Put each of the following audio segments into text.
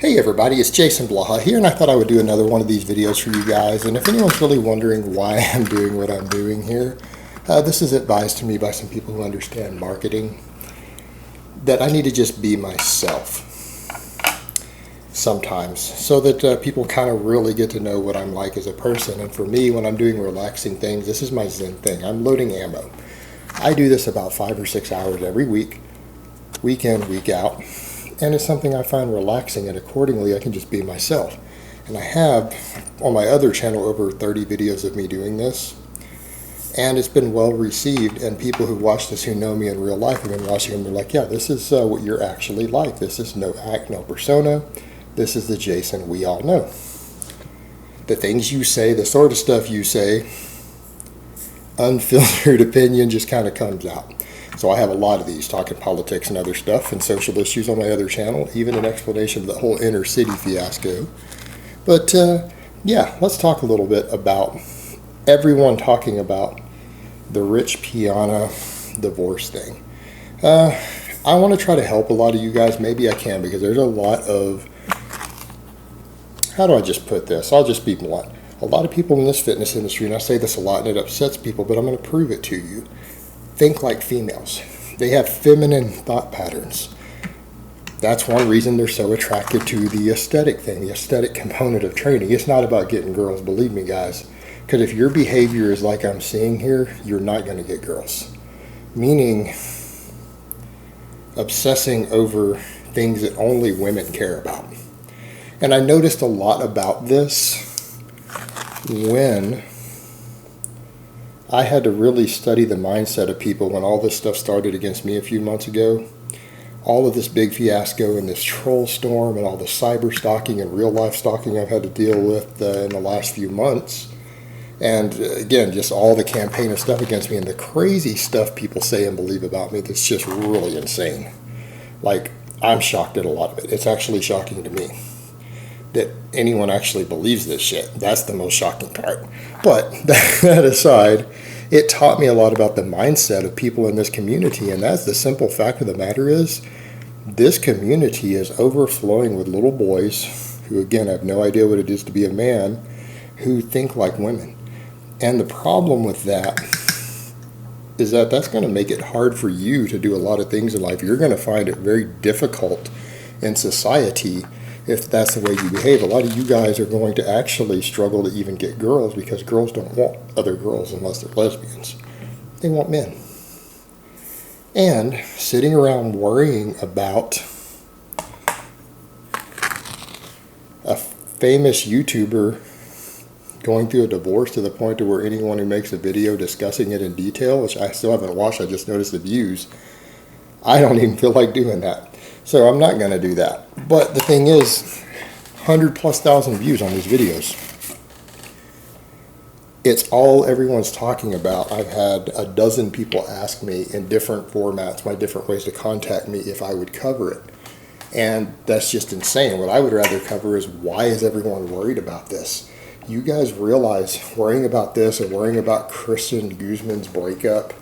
Hey everybody, it's Jason Blaha here, and I thought I would do another one of these videos for you guys. And if anyone's really wondering why I'm doing what I'm doing here, this is advised to me by some people who understand marketing, that I need to just be myself sometimes, so that people kind of really get to know what I'm like as a person. And for me, when I'm doing relaxing things, this is my Zen thing. I'm loading ammo. I do this about 5 or 6 hours every week in, week out. And it's something I find relaxing, and accordingly I can just be myself. And I have on my other channel over 30 videos of me doing this, and it's been well received, and people who watch this who know me in real life have been watching and they're like, yeah, this is what you're actually like. This is no act, no persona. This is the Jason we all know. The things you say, the sort of stuff you say, unfiltered opinion just kind of comes out. So I have a lot of these, talking politics and other stuff and social issues on my other channel, even an explanation of the whole inner city fiasco. But yeah, let's talk a little bit about everyone talking about the rich Piana divorce thing. I want to try to help a lot of you guys. Maybe I can, because there's a lot of, how do I just put this? I'll just be blunt. A lot of people in this fitness industry, and I say this a lot and it upsets people, but I'm going to prove it to you, think like females. They have feminine thought patterns. That's one reason they're so attracted to the aesthetic thing, the aesthetic component of training. It's not about getting girls, believe me guys, because if your behavior is like I'm seeing here, you're not going to get girls. Meaning obsessing over things that only women care about. And I noticed a lot about this when I had to really study the mindset of people when all this stuff started against me a few months ago. All of this big fiasco and this troll storm and all the cyber stalking and real life stalking I've had to deal with in the last few months. And again, just all the campaign of stuff against me and the crazy stuff people say and believe about me that's just really insane. Like, I'm shocked at a lot of it. It's actually shocking to me that anyone actually believes this shit. That's the most shocking part. But that aside, it taught me a lot about the mindset of people in this community, and that's the simple fact of the matter is, this community is overflowing with little boys who, again, have no idea what it is to be a man, who think like women. And the problem with that is that that's going to make it hard for you to do a lot of things in life. You're going to find it very difficult in society if that's the way you behave. A lot of you guys are going to actually struggle to even get girls, because girls don't want other girls unless they're lesbians. They want men. And sitting around worrying about a famous YouTuber going through a divorce to the point to where anyone who makes a video discussing it in detail, which I still haven't watched, I just noticed the views, I don't even feel like doing that. So I'm not going to do that. But the thing is, 100,000+ views on these videos. It's all everyone's talking about. I've had a dozen people ask me in different formats, my different ways to contact me, if I would cover it. And that's just insane. What I would rather cover is, why is everyone worried about this? You guys realize worrying about this and worrying about Kristen Guzman's breakup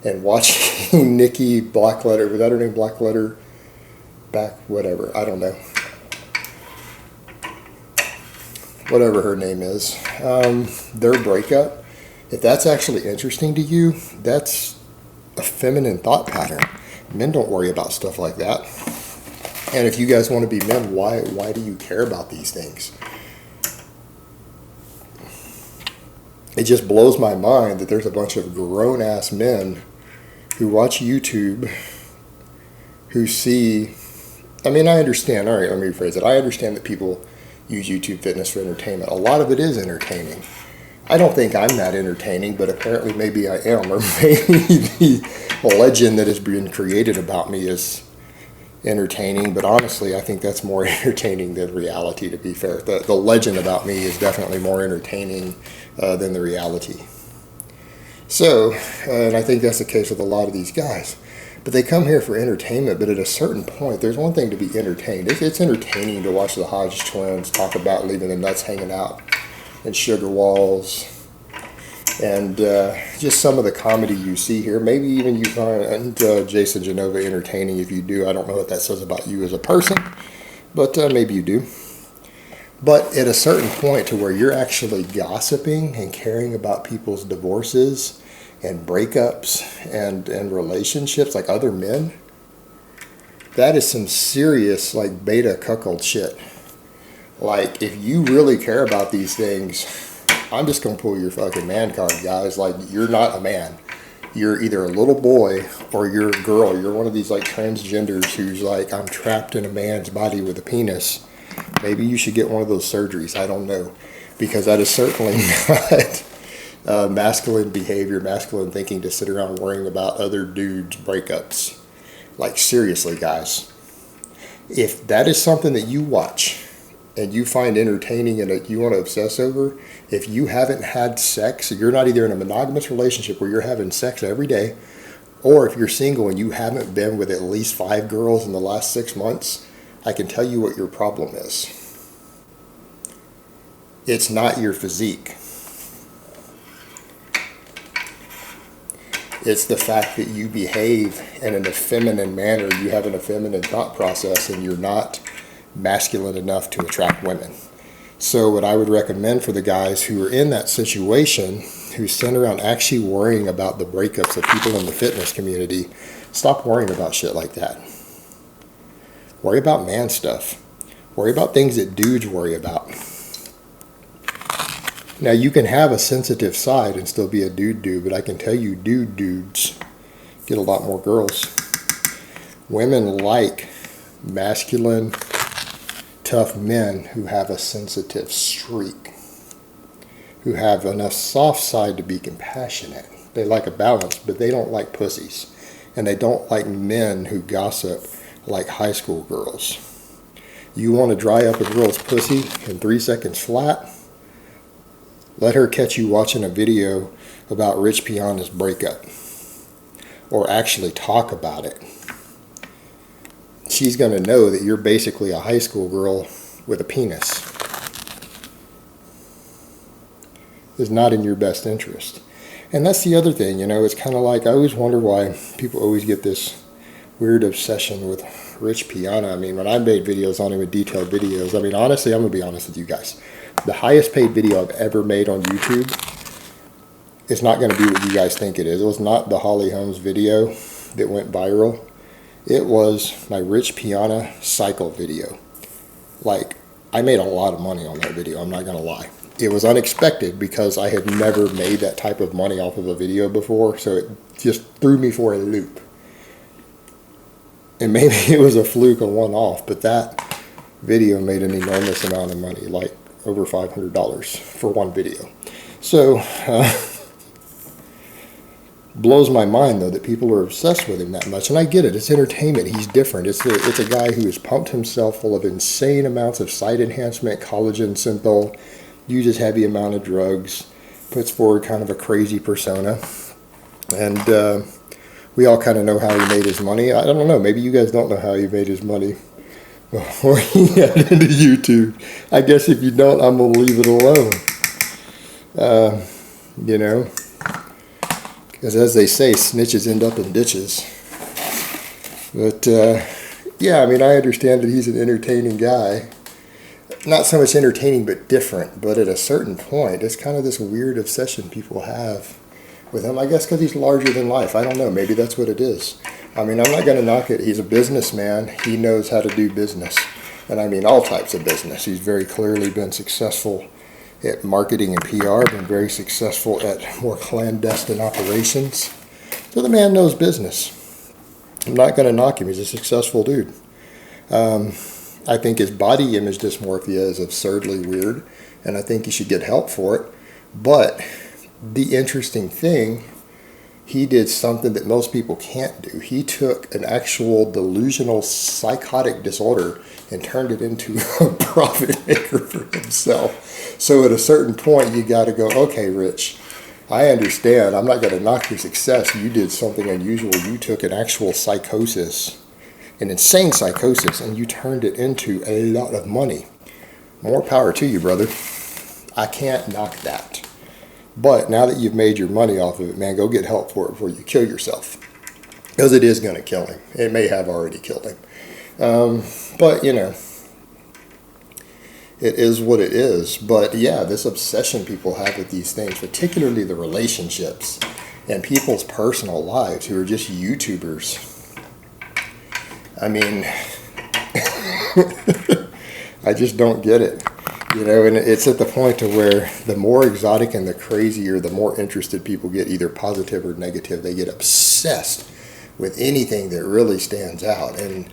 and watching Nikki Blackletter, was that her name, Blackletter? Back, whatever, I don't know. Whatever her name is. Their breakup, if that's actually interesting to you, that's a feminine thought pattern. Men don't worry about stuff like that. And if you guys want to be men, why do you care about these things? It just blows my mind that there's a bunch of grown-ass men who watch YouTube, who see, I mean, I understand, all right, let me rephrase it. I understand that people use YouTube fitness for entertainment. A lot of it is entertaining. I don't think I'm that entertaining, but apparently maybe I am, or maybe the legend that has been created about me is entertaining, but honestly, I think that's more entertaining than reality, to be fair. The legend about me is definitely more entertaining than the reality. So, and I think that's the case with a lot of these guys. But they come here for entertainment, but at a certain point, there's one thing to be entertained. It's entertaining to watch the Hodge twins talk about leaving the nuts hanging out and sugar walls and just some of the comedy you see here. Maybe even you find Jason Genova entertaining. If you do, I don't know what that says about you as a person. but maybe you do. But at a certain point to where you're actually gossiping and caring about people's divorces and breakups and relationships like other men, that is some serious like beta cuckold shit. Like, if you really care about these things, I'm just going to pull your fucking man card, guys. Like, you're not a man. You're either a little boy or you're a girl. You're one of these, like, transgenders who's like, I'm trapped in a man's body with a penis. Maybe you should get one of those surgeries. I don't know. Because that is certainly not masculine behavior, masculine thinking to sit around worrying about other dudes' breakups. Like, seriously, guys. If that is something that you watch and you find entertaining and that you want to obsess over, if you haven't had sex, you're not either in a monogamous relationship where you're having sex every day, or if you're single and you haven't been with at least 5 girls in the last 6 months, I can tell you what your problem is. It's not your physique. It's the fact that you behave in an effeminate manner, you have an effeminate thought process, and you're not masculine enough to attract women. So what I would recommend for the guys who are in that situation, who send around actually worrying about the breakups of people in the fitness community, stop worrying about shit like that. Worry about man stuff. Worry about things that dudes worry about. Now, you can have a sensitive side and still be a dude, but I can tell you dudes get a lot more girls. Women like masculine, tough men who have a sensitive streak, who have enough soft side to be compassionate. They like a balance, but they don't like pussies. And they don't like men who gossip like high school girls. You want to dry up a girl's pussy in 3 seconds flat? Let her catch you watching a video about Rich Piana's breakup, or actually talk about it. She's going to know that you're basically a high school girl with a penis. It's not in your best interest. And that's the other thing, it's kind of like, I always wonder why people always get this weird obsession with Rich Piana. I mean, when I made videos on him, with detailed videos, I mean, honestly, I'm going to be honest with you guys. The highest paid video I've ever made on YouTube is not going to be what you guys think it is. It was not the Holly Holmes video that went viral. It was my Rich Piana cycle video. Like, I made a lot of money on that video, I'm not going to lie. It was unexpected because I had never made that type of money off of a video before, so it just threw me for a loop. And maybe it was a fluke, a one-off, but that video made an enormous amount of money, like over $500 for one video. So, blows my mind, though, that people are obsessed with him that much. And I get it. It's entertainment. He's different. It's a guy who has pumped himself full of insane amounts of site enhancement, collagen, synthol, uses heavy amount of drugs, puts forward kind of a crazy persona. And we all kind of know how he made his money. I don't know. Maybe you guys don't know how he made his money before he got into YouTube. I guess if you don't, I'm going to leave it alone. Because as they say, snitches end up in ditches. But, yeah, I mean, I understand that he's an entertaining guy. Not so much entertaining, but different. But at a certain point, it's kind of this weird obsession people have with him. I guess because he's larger than life. I don't know. Maybe that's what it is. I mean, I'm not going to knock it. He's a businessman. He knows how to do business. And I mean all types of business. He's very clearly been successful at marketing and PR, been very successful at more clandestine operations. So the man knows business. I'm not going to knock him. He's a successful dude. I think his body image dysmorphia is absurdly weird, and I think he should get help for it. But the interesting thing, he did something that most people can't do. He took an actual delusional psychotic disorder and turned it into a profit maker for himself. So at a certain point, you got to go, okay, Rich, I understand. I'm not going to knock your success. You did something unusual. You took an actual psychosis, an insane psychosis, and you turned it into a lot of money. More power to you, brother. I can't knock that. But now that you've made your money off of it, man, go get help for it before you kill yourself. Because it is going to kill him. It may have already killed him. But, It is what it is. But yeah, this obsession people have with these things, particularly the relationships and people's personal lives who are just YouTubers. I mean, I just don't get it. You know, and it's at the point to where the more exotic and the crazier, the more interested people get, either positive or negative. They get obsessed with anything that really stands out. And,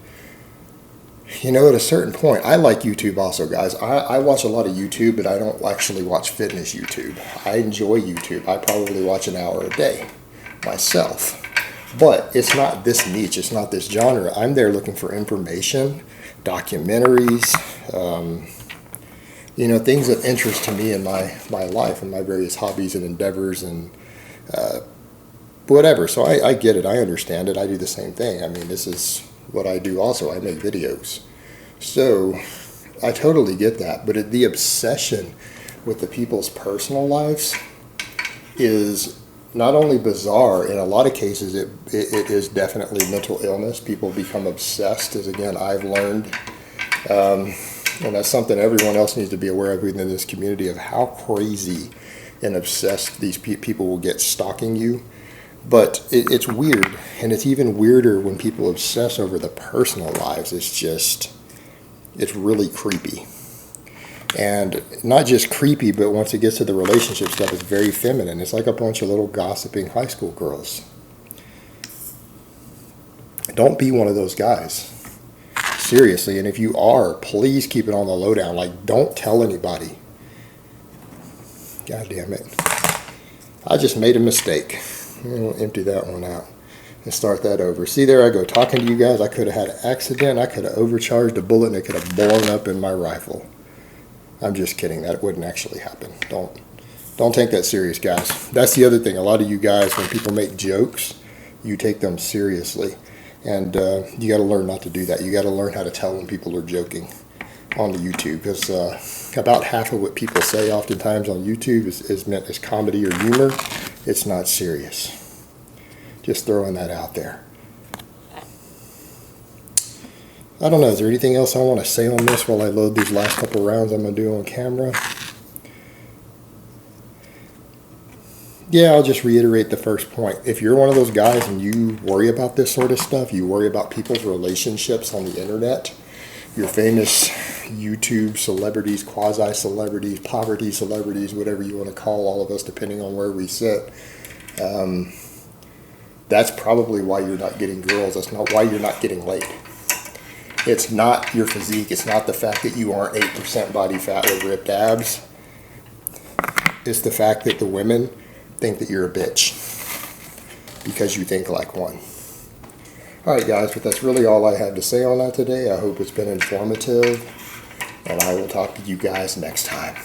you know, at a certain point, I like YouTube also, guys. I watch a lot of YouTube, but I don't actually watch fitness YouTube. I enjoy YouTube. I probably watch an hour a day myself. But it's not this niche. It's not this genre. I'm there looking for information, documentaries, you know, things of interest to me in my life and my various hobbies and endeavors and whatever. So I get it. I understand it. I do the same thing. I mean, this is what I do also. I make videos. So I totally get that. But the obsession with the people's personal lives is not only bizarre, in a lot of cases it is definitely mental illness. People become obsessed, as again I've learned. And that's something everyone else needs to be aware of within this community, of how crazy and obsessed these people will get stalking you. But it's weird, and it's even weirder when people obsess over the personal lives. It's really creepy. And not just creepy, but once it gets to the relationship stuff, it's very feminine. It's like a bunch of little gossiping high school girls. Don't be one of those guys. Seriously, and if you are, please keep it on the lowdown. Like, don't tell anybody. God damn it. I just made a mistake. I'm going to empty that one out and start that over. See, there I go, talking to you guys. I could have had an accident. I could have overcharged a bullet, and it could have blown up in my rifle. I'm just kidding. That wouldn't actually happen. Don't take that serious, guys. That's the other thing. A lot of you guys, when people make jokes, you take them seriously. And you got to learn not to do that. You got to learn how to tell when people are joking on the YouTube, because about half of what people say oftentimes on YouTube is meant as comedy or humor. It's not serious. Just throwing that out there. I don't know. Is there anything else I want to say on this while I load these last couple rounds I'm going to do on camera? Yeah, I'll just reiterate the first point. If you're one of those guys and you worry about this sort of stuff, you worry about people's relationships on the internet, your famous YouTube celebrities, quasi-celebrities, poverty celebrities, whatever you want to call all of us, depending on where we sit, that's probably why you're not getting girls. That's not why you're not getting laid. It's not your physique. It's not the fact that you aren't 8% body fat with ripped abs. It's the fact that the women think that you're a bitch because you think like one. Alright guys, but that's really all I had to say on that today. I hope it's been informative, and I will talk to you guys next time.